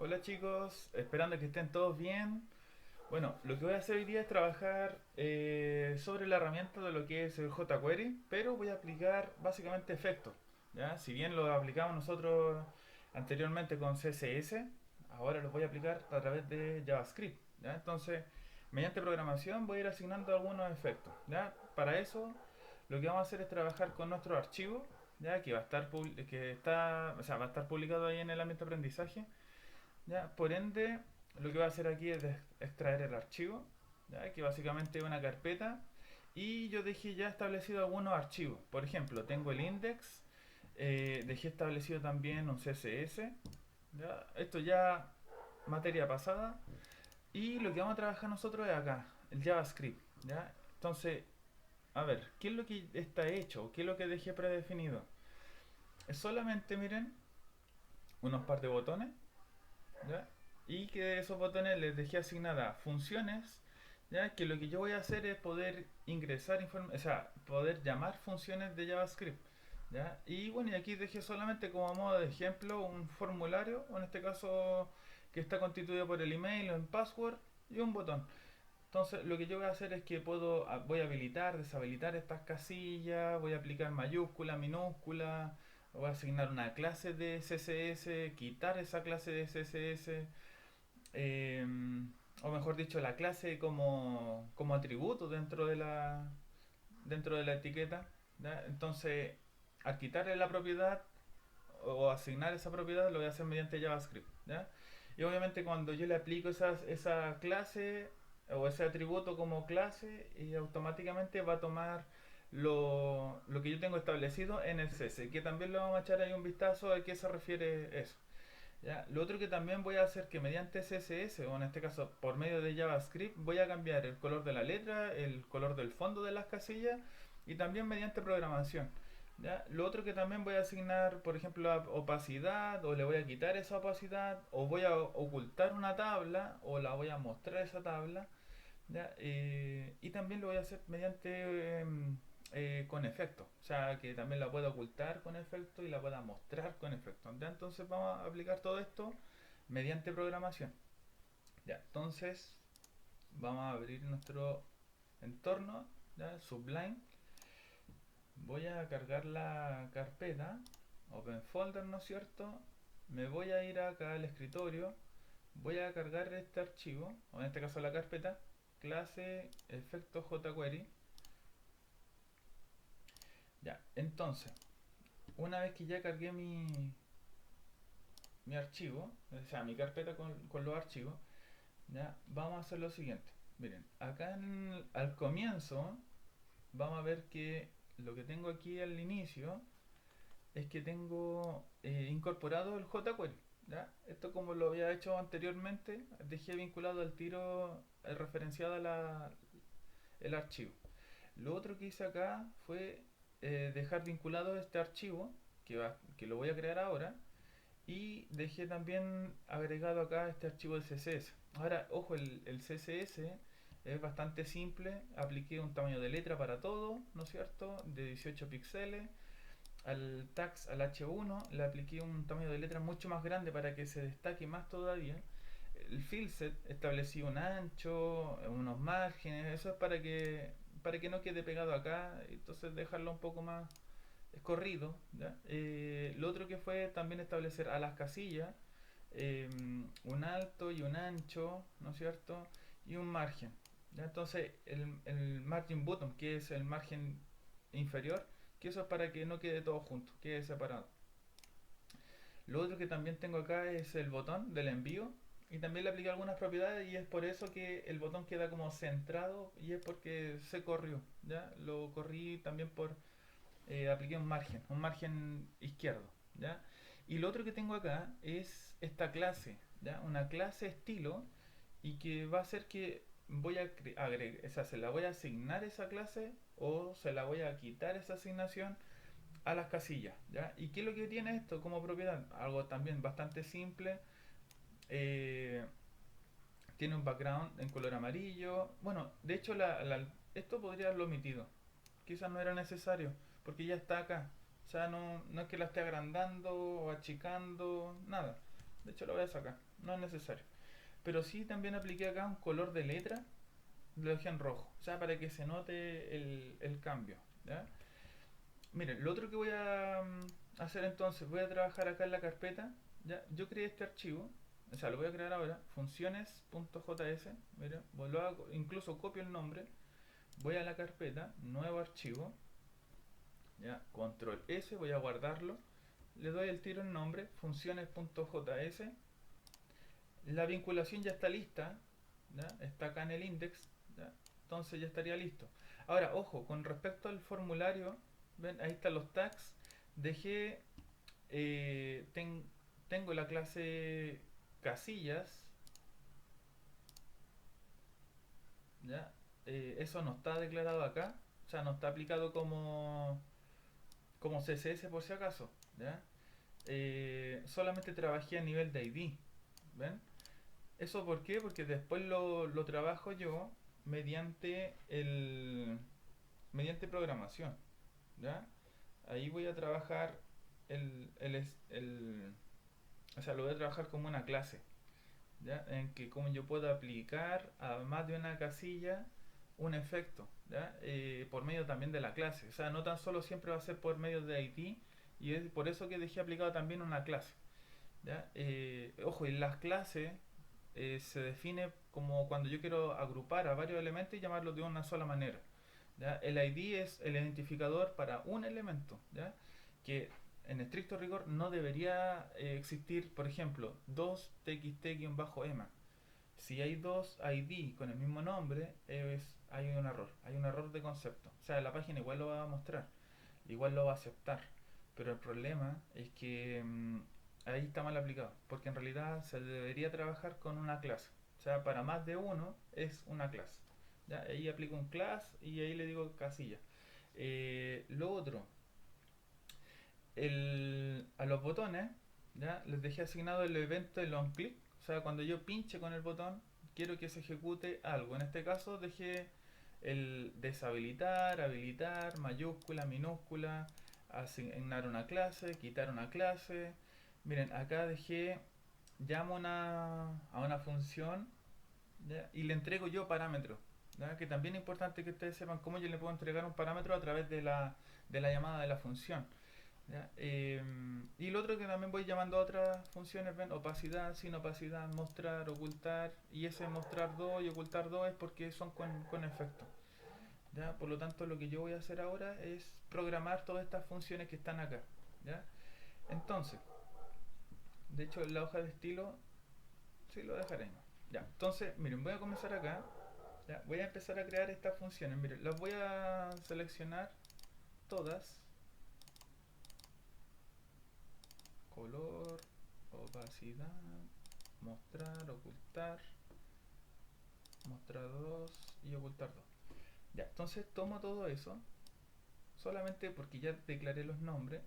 Hola chicos, esperando que estén todos bien. Bueno, lo que voy a hacer hoy día es trabajar sobre la herramienta de lo que es el jQuery, pero voy a aplicar básicamente efectos. ¿Ya? Si bien lo aplicamos nosotros anteriormente con CSS, ahora los voy a aplicar a través de JavaScript. ¿Ya? Entonces, mediante programación voy a ir asignando algunos efectos. ¿Ya? Para eso, lo que vamos a hacer es trabajar con nuestro archivo, ¿ya? Que va a estar, que está, o sea, va a estar publicado ahí en el ambiente de aprendizaje. ¿Ya? Por ende, lo que voy a hacer aquí es extraer el archivo, ¿ya? Que básicamente es una carpeta. Y yo dejé ya establecido algunos archivos. Por ejemplo, tengo el index, dejé establecido también un CSS. ¿Ya? Esto ya materia pasada. Y lo que vamos a trabajar nosotros es acá, el JavaScript. ¿Ya? Entonces, a ver, ¿qué es lo que está hecho? ¿Qué es lo que dejé predefinido? Es solamente, miren, unos par de botones, ¿ya? Y que de esos botones les dejé asignadas funciones, ¿ya? Que lo que yo voy a hacer es poder ingresar información, o sea, poder llamar funciones de JavaScript, ¿ya? Y bueno, y aquí dejé solamente como modo de ejemplo un formulario, o en este caso que está constituido por el email, un password y un botón. Entonces, lo que yo voy a hacer es que voy a habilitar, deshabilitar estas casillas, voy a aplicar mayúscula, minúscula, voy a asignar una clase de CSS, quitar esa clase de CSS, eh, o mejor dicho, la clase como atributo dentro de la etiqueta. ¿Ya? Entonces, al quitarle la propiedad o asignar esa propiedad, lo voy a hacer mediante JavaScript. ¿Ya? Y obviamente cuando yo le aplico esa clase o ese atributo como clase, y automáticamente va a tomar lo que yo tengo establecido en el CSS, que también le vamos a echar ahí un vistazo a qué se refiere eso. ¿Ya? Lo otro que también voy a hacer que mediante CSS, o en este caso por medio de JavaScript, voy a cambiar el color de la letra, el color del fondo de las casillas y también mediante programación. ¿Ya? Lo otro que también voy a asignar, por ejemplo, opacidad, o le voy a quitar esa opacidad, o voy a ocultar una tabla, o la voy a mostrar esa tabla. ¿Ya? Y también lo voy a hacer mediante con efectos. O sea, que también la pueda ocultar con efectos y la pueda mostrar con efectos. ¿Ya? Entonces vamos a aplicar todo esto mediante programación. ¿Ya? Entonces vamos a abrir nuestro entorno, ¿ya? Sublime. Voy a cargar la carpeta, Open Folder, ¿no es cierto? Me voy a ir acá al escritorio, voy a cargar este archivo, o en este caso la carpeta, clase efecto jQuery. Ya, entonces, una vez que ya cargué mi archivo, o sea, mi carpeta con los archivos, ya, vamos a hacer lo siguiente. Miren, acá al comienzo, vamos a ver que lo que tengo aquí al inicio es que tengo incorporado el jQuery. ¿Ya? Esto como lo había hecho anteriormente, dejé vinculado al tiro referenciado el archivo. Lo otro que hice acá fue dejar vinculado este archivo, que lo voy a crear ahora, y dejé también agregado acá este archivo de CSS. Ahora, ojo, el CSS es bastante simple. Apliqué un tamaño de letra para todo, ¿no es cierto? De 18 píxeles. Al tags, al H1, le apliqué un tamaño de letra mucho más grande para que se destaque más todavía. El fill set establecí un ancho, unos márgenes, eso es para que no quede pegado acá, entonces dejarlo un poco más escorrido. ¿Ya? Lo otro que fue también establecer a las casillas un alto y un ancho, ¿no es cierto? Y un margen. ¿Ya? Entonces el margin bottom, que es el margen inferior, que eso es para que no quede todo junto, quede separado. Lo otro que también tengo acá es el botón del envío, y también le apliqué algunas propiedades, y es por eso que el botón queda como centrado, y es porque se corrió. ¿Ya? Lo corrí también por apliqué un margen izquierdo. ¿Ya? Y lo otro que tengo acá es esta clase, ¿ya? Una clase estilo, y que va a hacer que voy a agregar, o sea, se la voy a asignar esa clase o se la voy a quitar esa asignación a las casillas. ¿Ya? ¿Y qué es lo que tiene esto como propiedad? Algo también bastante simple. eh, Tiene un background en color amarillo. Bueno, de hecho esto podría haberlo omitido. Quizás no era necesario, porque ya está acá. O sea, no es que la esté agrandando o achicando, nada. De hecho lo voy a sacar, no es necesario. Pero sí también apliqué acá un color de letra, lo dejé en rojo, o sea, para que se note el cambio. ¿Ya? Miren, lo otro que voy a hacer entonces, voy a trabajar acá en la carpeta. ¿Ya? Yo creé este archivo, o sea, lo voy a crear ahora, funciones.js. Miren, incluso copio el nombre, voy a la carpeta, nuevo archivo, ¿ya? Control S, voy a guardarlo, le doy el tiro en nombre, funciones.js. La vinculación ya está lista, ¿ya? Está acá en el index, ¿ya? Entonces ya estaría listo. Ahora, ojo, con respecto al formulario, ven, ahí están los tags. Dejé, eh, ten- tengo la clase casillas, ¿ya? Eso no está declarado acá, o sea, no está aplicado como CSS por si acaso, ¿ya? Solamente trabajé a nivel de ID, ¿ven? ¿Eso por qué? Porque después lo trabajo yo mediante mediante programación, ¿ya? Ahí voy a trabajar o sea, lo voy a trabajar como una clase, ¿ya? En que como yo puedo aplicar a más de una casilla un efecto, ¿ya? Por medio también de la clase. O sea, no tan solo siempre va a ser por medio de ID, y es por eso que dejé aplicado también una clase, ¿ya? Ojo, y las clases se define como cuando yo quiero agrupar a varios elementos y llamarlos de una sola manera. ¿Ya? El ID es el identificador para un elemento, ¿ya? Que en estricto rigor no debería existir, por ejemplo, 2txt-ema. Si hay dos ID con el mismo nombre, hay un error de concepto. O sea, la página igual lo va a mostrar, igual lo va a aceptar, pero el problema es que ahí está mal aplicado, porque en realidad se debería trabajar con una clase. O sea, para más de uno es una clase. ¿Ya? Ahí aplico un class y ahí le digo casilla. Lo otro, a los botones, ¿ya? Les dejé asignado el evento de long click. O sea, cuando yo pinche con el botón, quiero que se ejecute algo. En este caso dejé el deshabilitar, habilitar, mayúscula, minúscula, asignar una clase, quitar una clase. Miren, acá llamo a una función, ¿ya? Y le entrego yo parámetros, ¿ya? Que también es importante que ustedes sepan cómo yo le puedo entregar un parámetro a través de la llamada de la función. ¿Ya? Y lo otro que también voy llamando a otras funciones, ven, opacidad, sin opacidad, mostrar, ocultar, y ese mostrar 2 y ocultar 2 es porque son con efecto. ¿Ya? Por lo tanto, lo que yo voy a hacer ahora es programar todas estas funciones que están acá. ¿Ya? Entonces, de hecho, la hoja de estilo, sí lo dejaré. Ya, entonces, miren, voy a comenzar acá. Ya, voy a empezar a crear estas funciones. Miren, las voy a seleccionar todas. Color, opacidad, mostrar, ocultar, mostrar 2 y ocultar 2. Ya, entonces tomo todo eso, solamente porque ya declaré los nombres,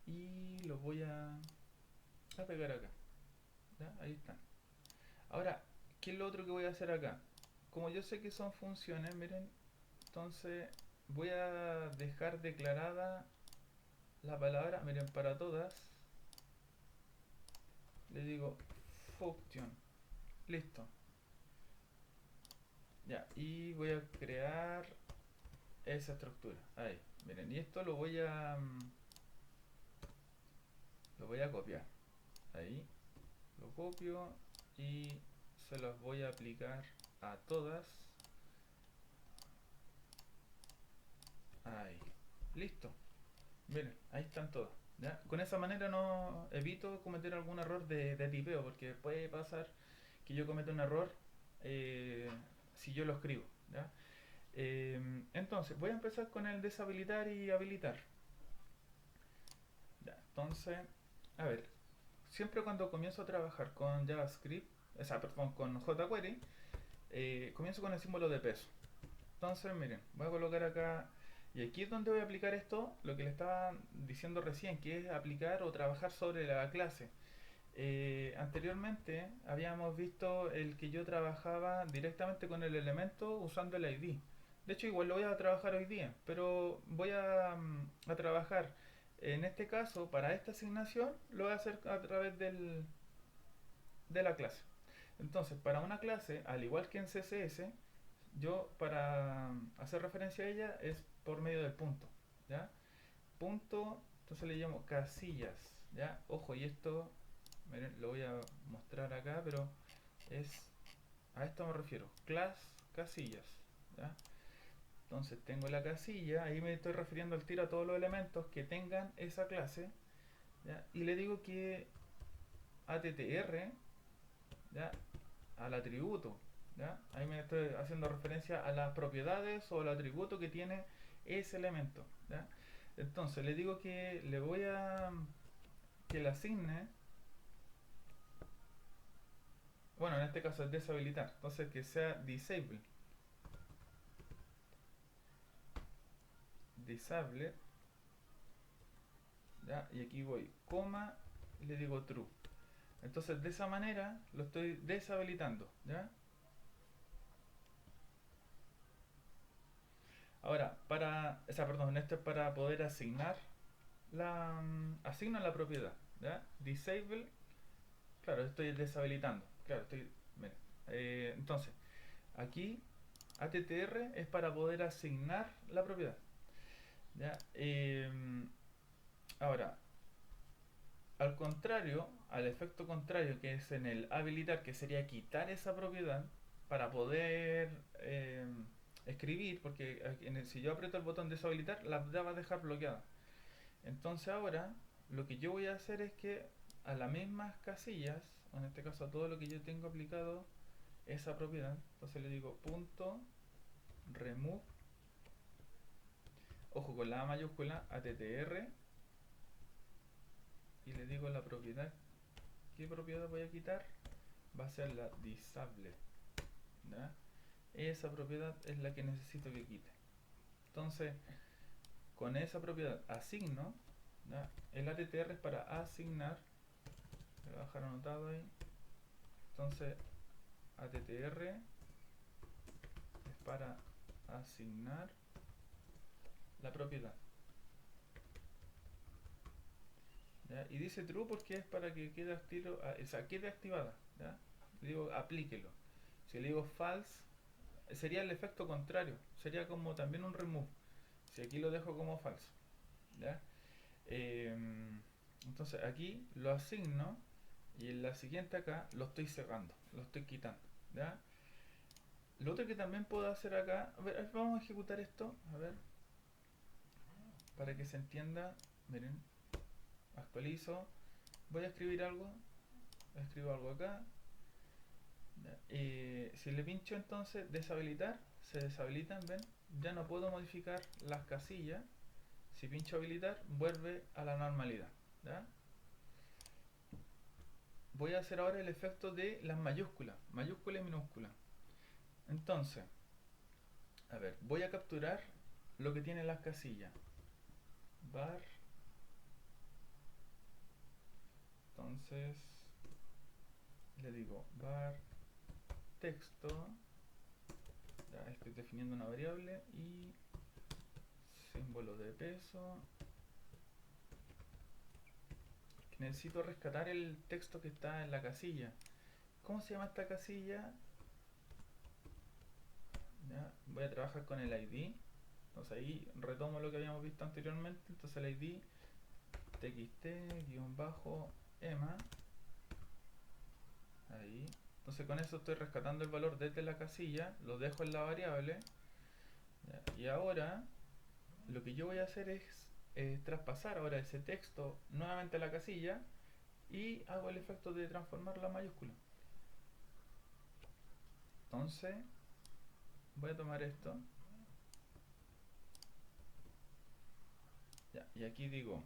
y los voy a pegar acá. ¿Ya? Ahí están. Ahora, ¿qué es lo otro que voy a hacer acá? Como yo sé que son funciones, miren, entonces voy a dejar declarada la palabra, miren, para todas, le digo function, listo. Ya, y voy a crear esa estructura. Ahí, miren, y esto lo voy a copiar. Ahí, lo copio y se los voy a aplicar a todas. Ahí, listo. Miren, ahí están todas. ¿Ya? Con esa manera no evito cometer algún error de tipeo, porque puede pasar que yo cometa un error eh, si yo lo escribo. ¿Ya? Entonces, voy a empezar con el deshabilitar y habilitar. Ya, entonces, a ver, siempre cuando comienzo a trabajar con JavaScript, o sea, perdón, con jQuery, comienzo con el símbolo de peso. Entonces, miren, voy a colocar acá, y aquí es donde voy a aplicar esto, lo que le estaba diciendo recién, que es aplicar o trabajar sobre la clase. Anteriormente habíamos visto el que yo trabajaba directamente con el elemento usando el ID. De hecho, igual lo voy a trabajar hoy día, pero voy a trabajar en este caso para esta asignación, lo voy a hacer a través de la clase. Entonces, para una clase, al igual que en CSS, yo para hacer referencia a ella es por medio del punto, ¿ya? Punto, entonces le llamo casillas, ¿ya? Ojo, y esto, miren, lo voy a mostrar acá, pero es, a esto me refiero, class casillas, ¿ya? Entonces tengo la casilla, ahí me estoy refiriendo al tiro a todos los elementos que tengan esa clase, ¿ya? Y le digo que attr, ¿ya? Al atributo, ¿ya? Ahí me estoy haciendo referencia a las propiedades o al atributo que tiene ese elemento, ¿ya? Entonces le digo que le voy a que le asigne, bueno, en este caso es deshabilitar, entonces que sea disable, disable, ¿ya? Y aquí voy, coma, y le digo true. Entonces de esa manera lo estoy deshabilitando, ¿ya? Ahora, perdón, esto es para poder asignar asigno la propiedad, ¿ya? Disable, claro, estoy deshabilitando, claro, miren, entonces, aquí attr es para poder asignar la propiedad, ¿ya? Ahora, al contrario, al efecto contrario, que es en el habilitar, que sería quitar esa propiedad para poder escribir, porque si yo aprieto el botón deshabilitar, la va a dejar bloqueada. Entonces ahora, lo que yo voy a hacer es que a las mismas casillas, o en este caso a todo lo que yo tengo aplicado esa propiedad, entonces le digo punto remove, ojo con la A mayúscula, attr, y le digo la propiedad. ¿Qué propiedad voy a quitar? Va a ser la disable, ¿ya? Esa propiedad es la que necesito que quite. Entonces, con esa propiedad asigno, ¿ya? El attr es para asignar, voy a dejar anotado ahí. Entonces, attr es para asignar la propiedad, ¿ya? Y dice true porque es para que quede, quede activada, ¿ya? Le digo aplíquelo. Si le digo false, sería el efecto contrario, sería como también un remove. Si aquí lo dejo como falso, ¿ya? Entonces aquí lo asigno y en la siguiente acá lo estoy cerrando, lo estoy quitando, ¿ya? Lo otro que también puedo hacer acá, a ver, vamos a ejecutar esto, a ver, para que se entienda. Miren, actualizo, voy a escribir algo, escribo algo acá. Si le pincho entonces deshabilitar, se deshabilitan, ven, ya no puedo modificar las casillas. Si pincho habilitar, vuelve a la normalidad, ¿ya? Voy a hacer ahora el efecto de las mayúsculas, mayúscula y minúscula. Entonces, a ver, voy a capturar lo que tienen las casillas. Var, entonces le digo var texto, ya estoy definiendo una variable, y símbolo de peso. Necesito rescatar el texto que está en la casilla. ¿Cómo se llama esta casilla? ¿Ya? Voy a trabajar con el ID. Entonces ahí retomo lo que habíamos visto anteriormente. Entonces el ID txt-ema. Ahí. Entonces con eso estoy rescatando el valor desde la casilla. Lo dejo en la variable. ¿Ya? Y ahora lo que yo voy a hacer es traspasar ahora ese texto nuevamente a la casilla. Y hago el efecto de transformar la mayúscula. Entonces voy a tomar esto, ya, y aquí digo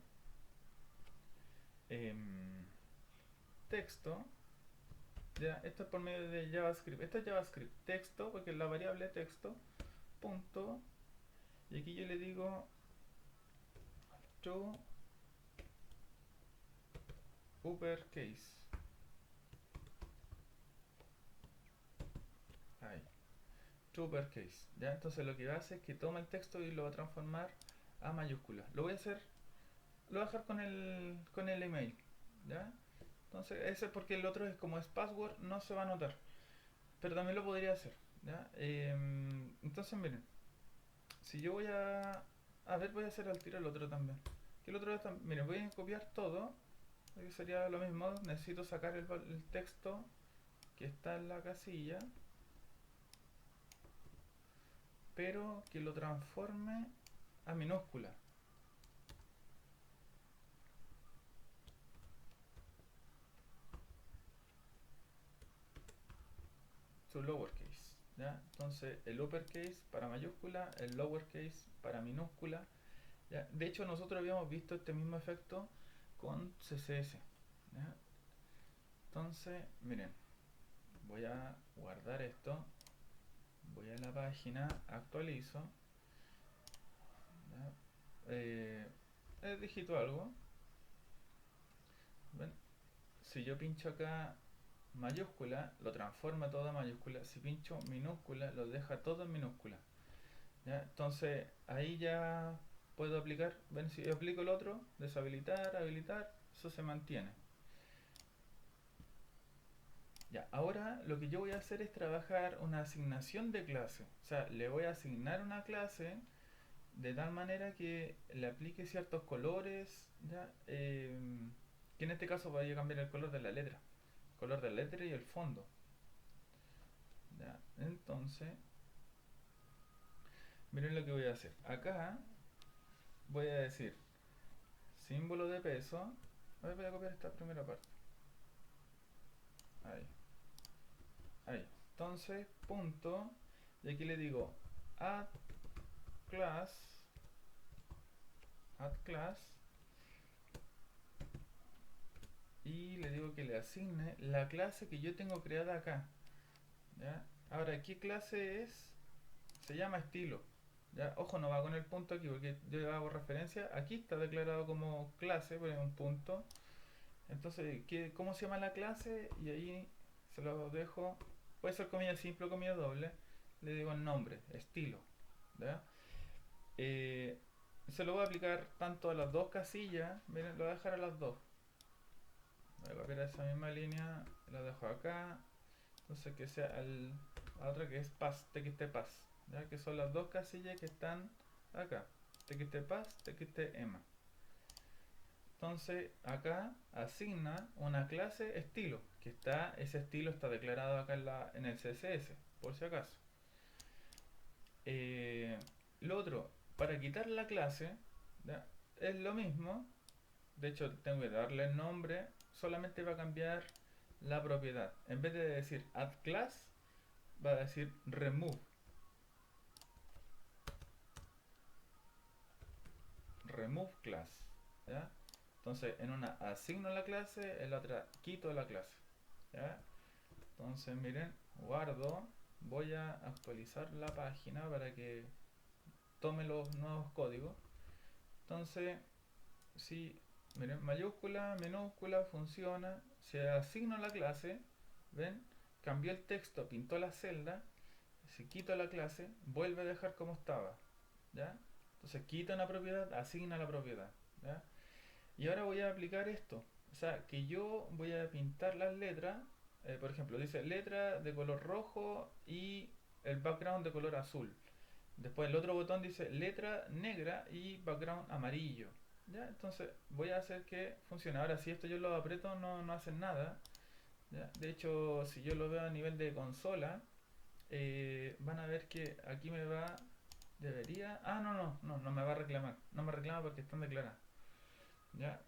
texto, ya, esto es por medio de JavaScript, esto es JavaScript, texto, porque es la variable texto, punto, y aquí yo le digo to uppercase, ahí, to uppercase, ya, entonces lo que hace es que toma el texto y lo va a transformar a mayúscula. Lo voy a hacer, lo voy a dejar con el email, ya. Entonces, ese es porque el otro es como es password, no se va a notar. Pero también lo podría hacer. ¿Ya? Entonces, miren, si yo voy a ver, voy a hacer al tiro el otro también. Que el otro es miren, voy a copiar todo. Que sería lo mismo. Necesito sacar el texto que está en la casilla, pero que lo transforme a minúscula. Su lowercase. ¿Ya? Entonces el uppercase para mayúscula, el lowercase para minúscula. ¿Ya? De hecho nosotros habíamos visto este mismo efecto con CSS. ¿Ya? Entonces, miren, voy a guardar esto, voy a la página, actualizo, ¿ya? Digito algo. ¿Ven? Si yo pincho acá mayúscula, lo transforma todo a mayúscula. Si pincho minúscula, lo deja todo en minúscula. ¿Ya? Entonces ahí ya puedo aplicar. Ven, si aplico el otro, deshabilitar, habilitar, eso se mantiene. Ya, ahora lo que yo voy a hacer es trabajar una asignación de clase. O sea, le voy a asignar una clase de tal manera que le aplique ciertos colores, ¿ya? Que en este caso voy a cambiar el color de la letra. El color de la letra y el fondo. ¿Ya? Entonces, miren lo que voy a hacer. Acá voy a decir símbolo de peso. A ver, voy a copiar esta primera parte. Ahí. Ahí. Entonces, punto. Y aquí le digo add class. Add class. Y le digo que le asigne la clase que yo tengo creada acá. ¿Ya? Ahora, ¿qué clase es? Se llama estilo. ¿Ya? Ojo, no va con el punto aquí porque yo hago referencia. Aquí está declarado como clase, pero un punto. Entonces, ¿cómo se llama la clase? Y ahí se lo dejo. Puede ser comilla simple o comilla doble. Le digo el nombre, estilo. ¿Ya? Eh, Se lo voy a aplicar tanto a las dos casillas. Miren, lo voy a dejar a las dos. Voy a copiar esa misma línea, la dejo acá. Entonces que sea la otra que es pass, txtpass, ¿ya? Que son las dos casillas que están acá. Txtpass, txtema. Entonces acá asigna una clase estilo, que ese estilo está declarado acá en el CSS, por si acaso. Lo otro, para quitar la clase, ¿ya? Es lo mismo. De hecho, tengo que darle el nombre. Solamente va a cambiar la propiedad. En vez de decir add class, va a decir remove. Remove class. ¿Ya? Entonces, en una asigno la clase, en la otra quito la clase. ¿Ya? Entonces, miren, guardo. Voy a actualizar la página para que tome los nuevos códigos. Entonces, si miren, mayúscula, minúscula, funciona. Si asigno la clase, ven, cambió el texto, pintó la celda. Si quito la clase, vuelve a dejar como estaba. ¿Ya? Entonces quita una propiedad, asigna la propiedad. ¿Ya? Y ahora voy a aplicar esto. O sea, que yo voy a pintar las letras. Por ejemplo, dice letra de color rojo y el background de color azul. Después el otro botón dice letra negra y background amarillo. ¿Ya? Entonces voy a hacer que funcione. Ahora si esto yo lo aprieto no hacen nada. ¿Ya? De hecho, si yo lo veo a nivel de consola, van a ver que aquí me va... Debería... Ah, no me va a reclamar. No me reclama porque están declaradas. ¿Ya?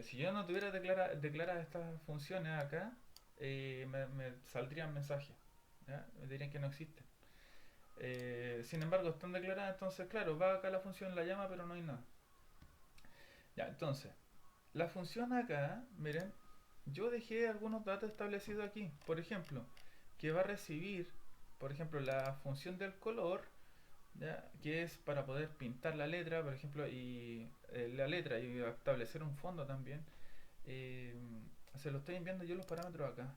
Si yo no tuviera declaradas estas funciones acá, me saldrían mensajes. ¿Ya? Me dirían que no existen. Sin embargo, están declaradas, entonces, claro, va acá la función, la llama, pero no hay nada. Ya, entonces, la función acá, miren, yo dejé algunos datos establecidos aquí. Por ejemplo, que va a recibir, por ejemplo, la función del color, ¿ya? Que es para poder pintar la letra, por ejemplo, y la letra y establecer un fondo también. Eh, Se lo estoy enviando yo los parámetros acá,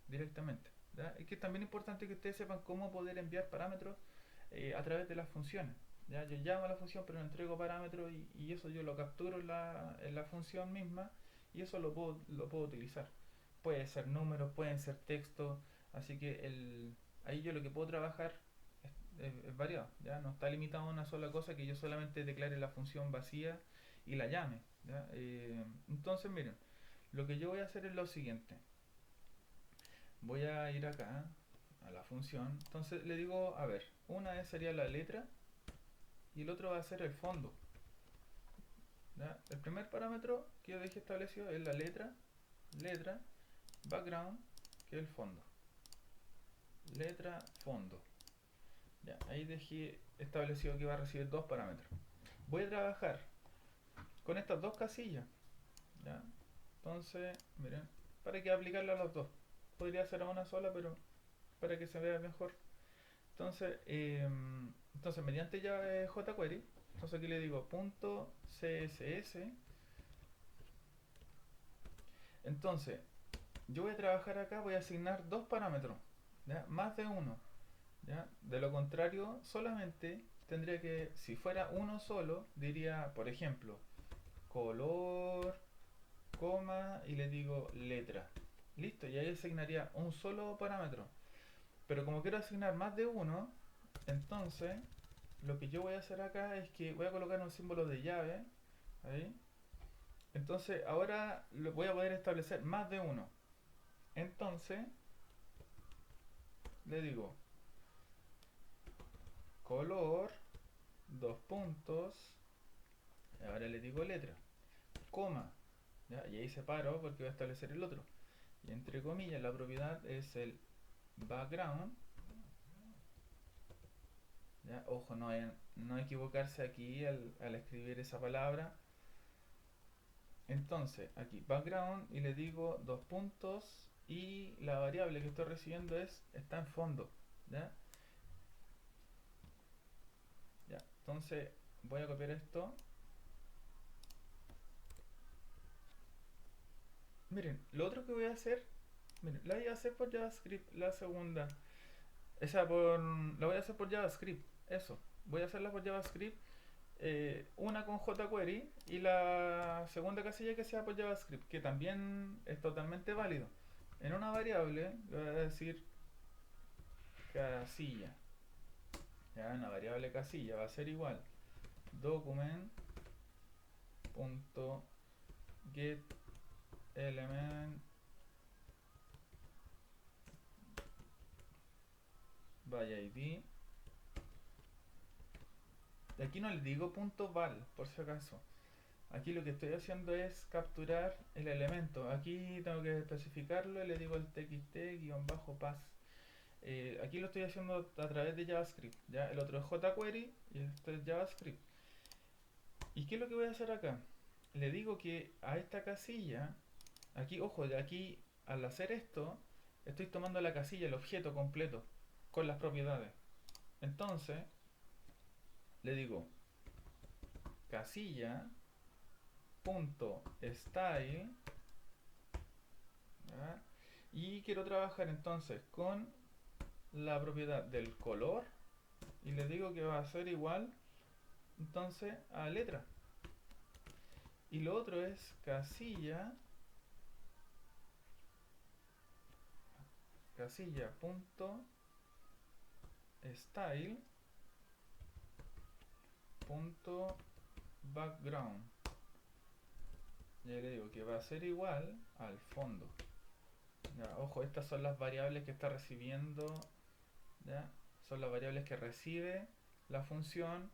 directamente. ¿Ya? Es que es también importante que ustedes sepan cómo poder enviar parámetros a través de las funciones. ¿Ya? Yo llamo a la función, pero no entrego parámetros y eso yo lo capturo en la función misma y eso lo puedo utilizar. Puede ser números, pueden ser textos, así que ahí yo lo que puedo trabajar es variado, ¿ya? No está limitado a una sola cosa que yo solamente declare la función vacía y la llame, ¿ya? Entonces miren, lo que yo voy a hacer es lo siguiente. Voy a ir acá a la función. Entonces le digo, a ver, una sería la letra y el otro va a ser el fondo. ¿Ya? El primer parámetro que yo dejé establecido es la letra, background, que es el fondo. Letra, fondo. Ya, ahí dejé establecido que va a recibir dos parámetros. Voy a trabajar con estas dos casillas. ¿Ya? Entonces, miren, para que aplicarle a los dos. Podría ser a una sola, pero para que se vea mejor. Entonces mediante llave jQuery, entonces aquí le digo punto .css. Entonces, yo voy a trabajar acá, voy a asignar dos parámetros, ¿ya? Más de uno, ¿ya? De lo contrario, solamente tendría que, si fuera uno solo, diría, por ejemplo, color, coma, y le digo letra. Listo, y ahí asignaría un solo parámetro. Pero como quiero asignar más de uno, entonces lo que yo voy a hacer acá es que voy a colocar un símbolo de llave ahí. Entonces ahora lo voy a poder establecer más de uno. Entonces le digo color, dos puntos, y ahora le digo letra, coma, ¿ya? Y ahí separo porque voy a establecer el otro. Y entre comillas la propiedad es el background. ¿Ya? Ojo, no equivocarse aquí al escribir esa palabra. Entonces, aquí background y le digo dos puntos y la variable que estoy recibiendo está en fondo. ¿Ya? Ya. Entonces, voy a copiar esto. Miren, lo otro que voy a hacer, miren, la voy a hacer por JavaScript, la segunda. La voy a hacer por JavaScript, eso. Voy a hacerla por JavaScript, una con jQuery y la segunda casilla que sea por JavaScript, que también es totalmente válido. En una variable le voy a decir casilla. Ya, una variable casilla va a ser igual document.getElement by id. Y aquí no le digo .val, por si acaso. Aquí lo que estoy haciendo es capturar el elemento. Aquí tengo que especificarlo y le digo el txt-pass. Aquí lo estoy haciendo a través de JavaScript. ¿Ya? El otro es jQuery y esto es JavaScript. ¿Y qué es lo que voy a hacer acá? Le digo que a esta casilla, aquí, ojo, de aquí al hacer esto, estoy tomando la casilla, el objeto completo, con las propiedades. Entonces, le digo casilla punto style, ¿ya? Y quiero trabajar entonces con la propiedad del color y le digo que va a ser igual entonces a letra. Y lo otro es casilla punto style punto background. Y ahí le digo que va a ser igual al fondo. Ya, ojo, estas son las variables que está recibiendo. ¿Ya? Son las variables que recibe la función.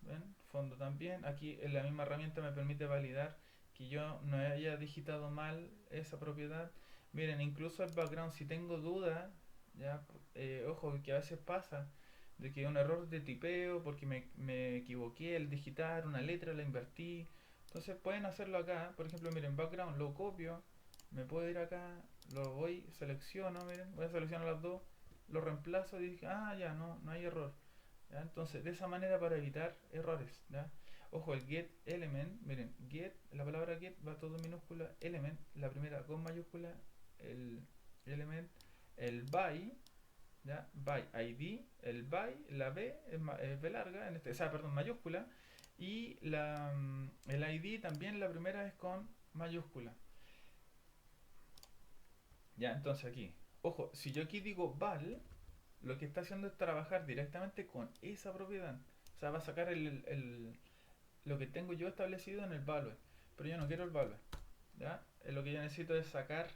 ¿Ven? Fondo también. Aquí en la misma herramienta me permite validar que yo no haya digitado mal esa propiedad. Miren, incluso el background, si tengo duda, ya, ojo, que a veces pasa de que un error de tipeo porque me equivoqué al digitar una letra, la invertí. Entonces pueden hacerlo acá. Por ejemplo, miren, background lo copio, me puedo ir acá, lo voy, selecciono, miren, voy a seleccionar las dos, lo reemplazo y dije, ah, ya, no hay error. ¿Ya? Entonces, de esa manera para evitar errores. ¿Ya? Ojo, el get element, miren, get, la palabra get va todo en minúscula, element, la primera con mayúscula, el element, el by, ¿ya? By id, el by, la b es b larga, o sea, perdón, mayúscula, y el id también la primera es con mayúscula. Ya, entonces aquí, ojo, si yo aquí digo val, lo que está haciendo es trabajar directamente con esa propiedad. O sea, va a sacar lo que tengo yo establecido en el value. Pero yo no quiero el value. ¿Ya? Lo que yo necesito es sacar,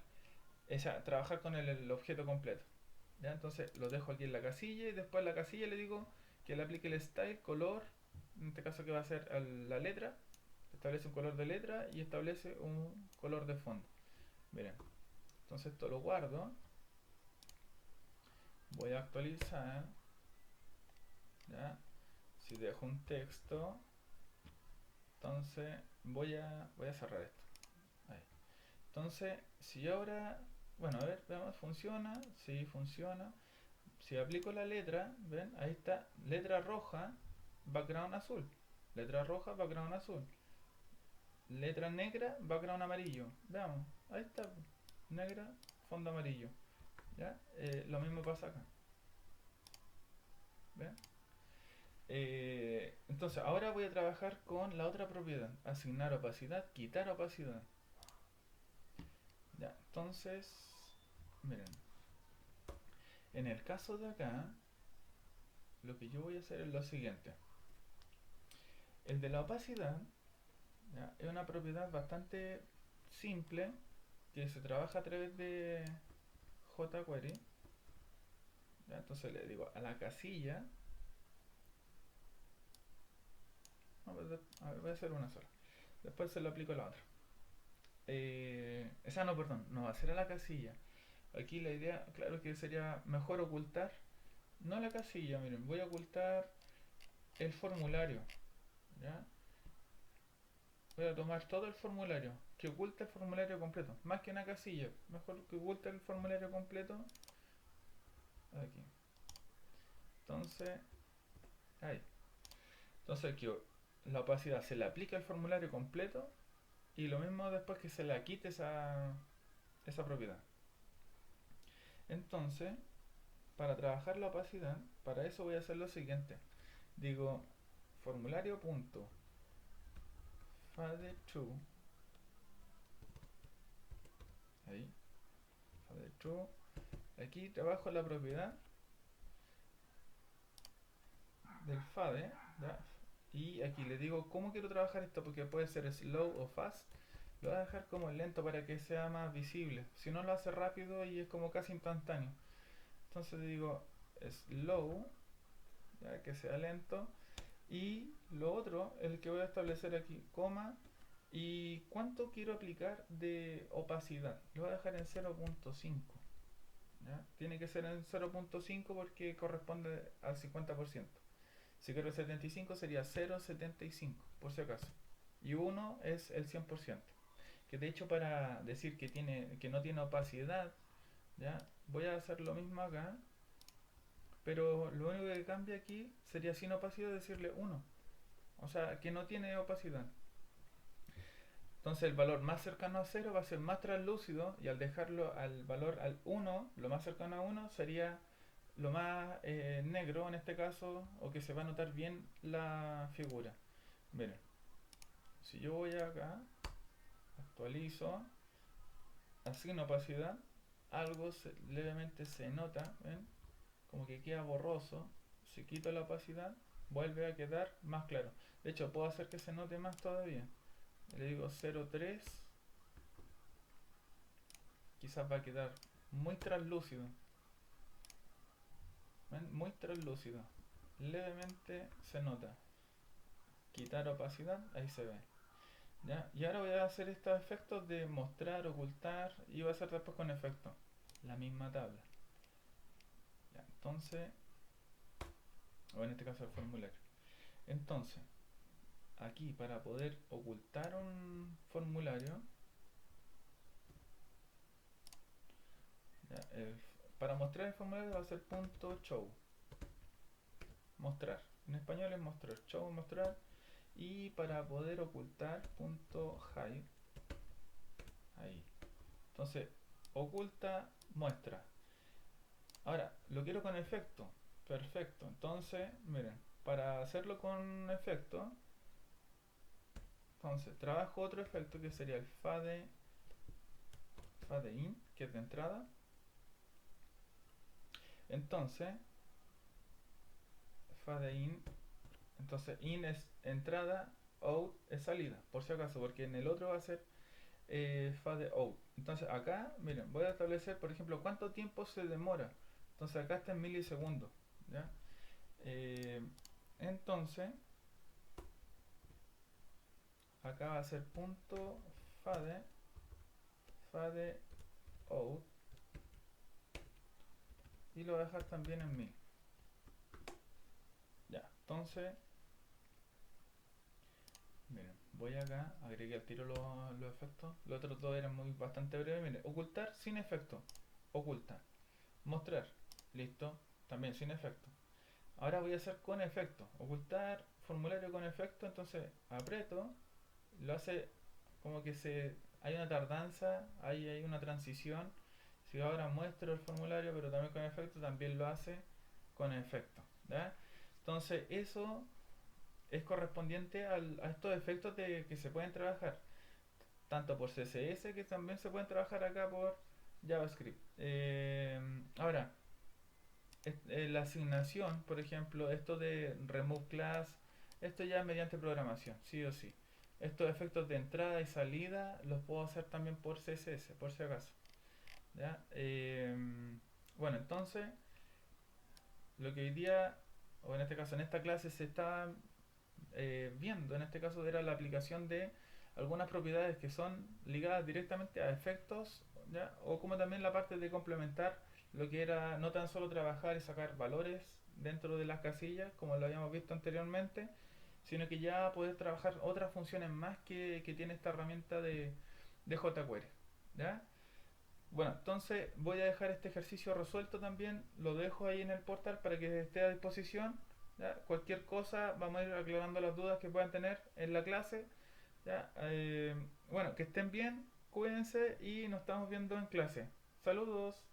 trabajar con el objeto completo. ¿Ya? Entonces lo dejo aquí en la casilla y después en la casilla le digo que le aplique el style, color, en este caso que va a ser la letra, establece un color de letra y establece un color de fondo. Miren, entonces esto lo guardo, voy a actualizar, ¿ya? Si dejo un texto, entonces voy a cerrar esto. Ahí. Entonces, si yo ahora, bueno, a ver, veamos, funciona, sí, funciona. Si aplico la letra, ven, ahí está, letra roja, background azul. Letra roja, background azul. Letra negra, background amarillo. Veamos, ahí está, negra, fondo amarillo. ¿Ya? Lo mismo pasa acá. ¿Ven? Entonces, ahora voy a trabajar con la otra propiedad. Asignar opacidad, quitar opacidad. Ya, entonces, miren, en el caso de acá, lo que yo voy a hacer es lo siguiente. El de la opacidad, ¿ya? Es una propiedad bastante simple que se trabaja a través de jQuery. ¿Ya? Entonces le digo a la casilla, no, a ver, voy a hacer una sola. Después se lo aplico a la otra. Esa no, perdón, no va a ser a la casilla. Aquí la idea, claro que sería mejor ocultar, no la casilla, miren, voy a ocultar el formulario. ¿Ya? Voy a tomar todo el formulario, que oculte el formulario completo, más que una casilla, mejor que oculte el formulario completo. Aquí. Entonces, ahí. Entonces aquí la opacidad se le aplica al formulario completo y lo mismo después que se le quite esa propiedad. Entonces, para trabajar la opacidad, para eso voy a hacer lo siguiente. Digo formulario.fade_true, ahí, fade_true. Aquí trabajo la propiedad del fade, ¿ya? Y aquí le digo cómo quiero trabajar esto, porque puede ser slow o fast. Lo voy a dejar como lento para que sea más visible. Si no, lo hace rápido y es como casi instantáneo. Entonces digo slow, ya que sea lento. Y lo otro, el que voy a establecer aquí, coma. Y cuánto quiero aplicar de opacidad. Lo voy a dejar en 0.5. Tiene que ser en 0.5 porque corresponde al 50%. Si quiero el 75 sería 0.75 por si acaso. Y 1 es el 100%. Que de hecho, para decir que no tiene opacidad, ¿ya? Voy a hacer lo mismo acá, pero lo único que cambia aquí sería sin opacidad decirle 1. O sea, que no tiene opacidad. Entonces el valor más cercano a 0 va a ser más translúcido y al dejarlo al valor al 1, lo más cercano a 1 sería lo más negro en este caso, o que se va a notar bien la figura. Miren, si yo voy acá, actualizo, asigno opacidad, algo levemente se nota, ¿ven? Como que queda borroso. Si quito la opacidad, vuelve a quedar más claro. De hecho, puedo hacer que se note más todavía. Le digo 0.3, quizás va a quedar muy translúcido. ¿Ven? Muy translúcido. Levemente se nota. Quitar opacidad, ahí se ve. ¿Ya? Y ahora voy a hacer estos efectos de mostrar, ocultar y voy a hacer después con efecto. La misma tabla. ¿Ya? Entonces, o en este caso el formulario. Entonces, aquí para poder ocultar un formulario, ¿ya? Para mostrar el formulario va a ser punto .show. Mostrar. En español es mostrar. Show, mostrar. Y para poder ocultar punto .hide. Ahí. Entonces, oculta, muestra. Ahora, lo quiero con efecto. Perfecto. Entonces, miren, para hacerlo con efecto, entonces trabajo otro efecto que sería el fade in, que es de entrada. Entonces, fade in, entonces in es entrada, out es salida, por si acaso, porque en el otro va a ser fade out. Entonces acá, miren, voy a establecer, por ejemplo, cuánto tiempo se demora. Entonces acá está en milisegundos, ¿ya? Eh, entonces, acá va a ser punto fade out, y lo voy a dejar también en 1000. Ya, entonces, miren, voy acá, agregué al tiro los efectos. Los otros dos eran bastante breves. Miren, ocultar sin efecto, oculta. Mostrar, listo, también sin efecto. Ahora voy a hacer con efecto, ocultar formulario con efecto. Entonces aprieto, lo hace como que hay una tardanza, hay una transición. Si ahora muestro el formulario pero también con efecto, también lo hace con efecto, ¿ya? Entonces eso es correspondiente a estos efectos que se pueden trabajar tanto por CSS, que también se pueden trabajar acá por JavaScript. Ahora, la asignación, por ejemplo, esto de remove class, esto ya mediante programación, sí o sí. Estos efectos de entrada y salida los puedo hacer también por CSS, por si acaso. ¿Ya? Bueno, entonces, lo que hoy día, o en este caso en esta clase, se está viendo, en este caso era la aplicación de algunas propiedades que son ligadas directamente a efectos, ¿ya? O como también la parte de complementar lo que era no tan solo trabajar y sacar valores dentro de las casillas, como lo habíamos visto anteriormente, sino que ya poder trabajar otras funciones más que tiene esta herramienta de jQuery, ¿ya? Bueno, entonces voy a dejar este ejercicio resuelto también, lo dejo ahí en el portal para que esté a disposición. ¿Ya? Cualquier cosa, vamos a ir aclarando las dudas que puedan tener en la clase. ¿Ya? Bueno, que estén bien, cuídense y nos estamos viendo en clase. Saludos.